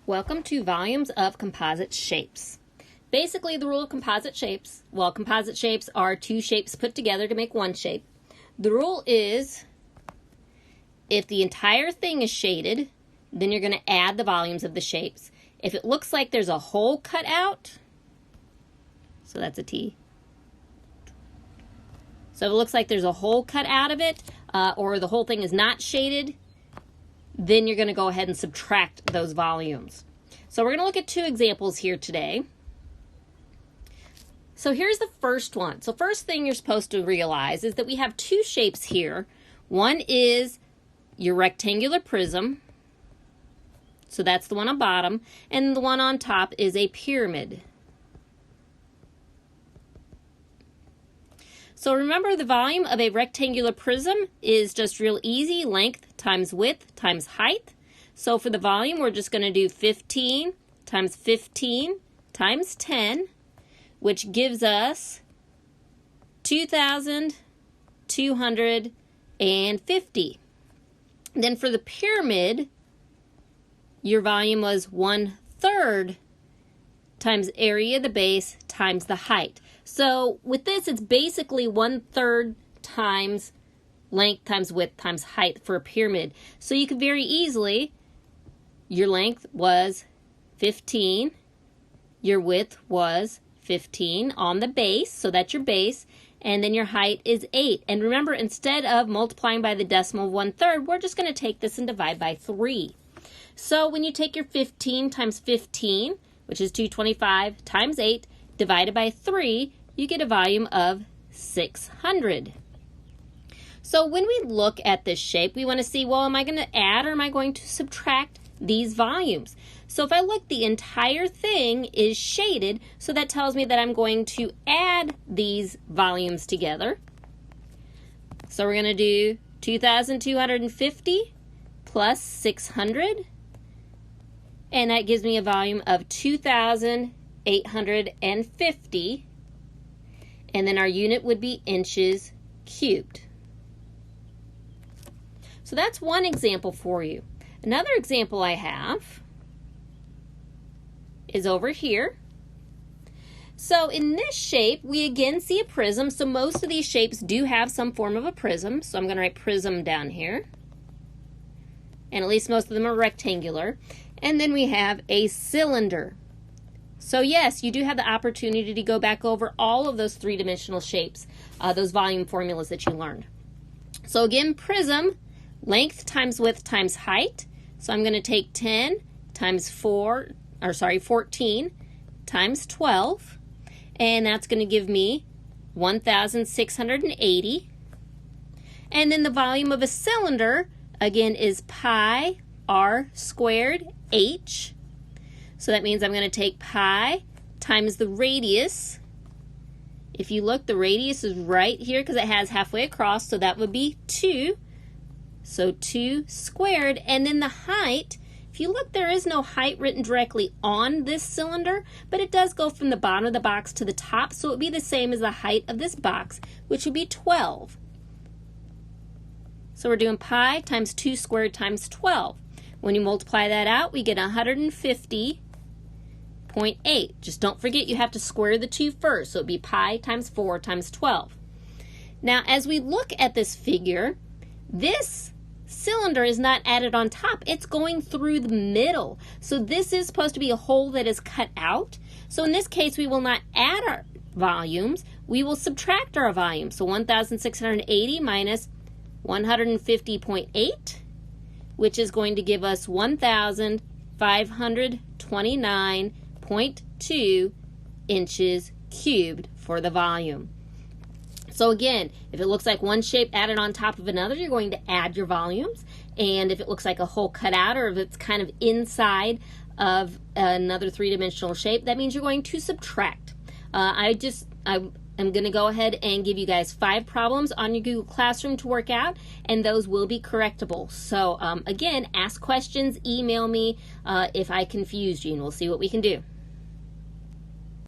Welcome to Volumes of Composite Shapes. Basically, the rule of composite shapes, well, composite shapes are two shapes put together to make one shape. The rule is if the entire thing is shaded, then you're going to add the volumes of the shapes. If it looks like there's a hole cut out, so that's a T. So if it looks like there's a hole cut out of it, or the whole thing is not shaded, then you're going to go ahead and subtract those volumes. So we're going to look at two examples here today. So here's the first one. So first thing you're supposed to realize is that we have two shapes here. One is your rectangular prism. So that's the one on bottom. And the one on top is a pyramid. So remember, the volume of a rectangular prism is just real easy, length times width times height. So for the volume, we're just going to do 15 times 15 times 10, which gives us 2,250. Then for the pyramid, your volume was 1/3 times area of the base times the height. So with this, it's basically 1/3 times length times width times height for a pyramid. So you could very easily, your length was 15, your width was 15 on the base, so that's your base, and then your height is 8. And remember, instead of multiplying by the decimal of 1/3, we're just going to take this and divide by 3. So when you take your 15 times 15, which is 225 times 8, divided by 3, you get a volume of 600. So when we look at this shape, we want to see, well, am I going to add or am I going to subtract these volumes? So if I look, the entire thing is shaded, so that tells me that I'm going to add these volumes together. So we're going to do 2,250 plus 600, and that gives me a volume of 2,850, and then our unit would be inches cubed. So that's one example for you. Another example I have is over here. So in this shape, we again see a prism. So most of these shapes do have some form of a prism. So I'm going to write prism down here. And at least most of them are rectangular. And then we have a cylinder. So yes, you do have the opportunity to go back over all of those three-dimensional shapes, those volume formulas that you learned. So again, prism, length times width times height. So I'm going to take 10 times 14 times 12, and that's going to give me 1,680. And then the volume of a cylinder, again, is pi r squared h. So that means I'm going to take pi times the radius. If you look, the radius is right here because it has halfway across, so that would be 2. So 2 squared, and then the height, if you look, there is no height written directly on this cylinder, but it does go from the bottom of the box to the top, so it would be the same as the height of this box, which would be 12. So we're doing pi times 2 squared times 12. When you multiply that out, we get 150.8. Just don't forget you have to square the 2 first, so it would be pi times 4 times 12. Now, as we look at this figure, this cylinder is not added on top, it's going through the middle. So this is supposed to be a hole that is cut out. So in this case, we will not add our volumes, we will subtract our volumes. So 1,680 minus 150.8, which is going to give us 1,529.2 inches cubed for the volume. So again, if it looks like one shape added on top of another, you're going to add your volumes. And if it looks like a hole cut out, or if it's kind of inside of another three-dimensional shape, that means you're going to subtract. I'm going to go ahead and give you guys 5 problems on your Google Classroom to work out, and those will be correctable. So again, ask questions, email me if I confused you, and we'll see what we can do.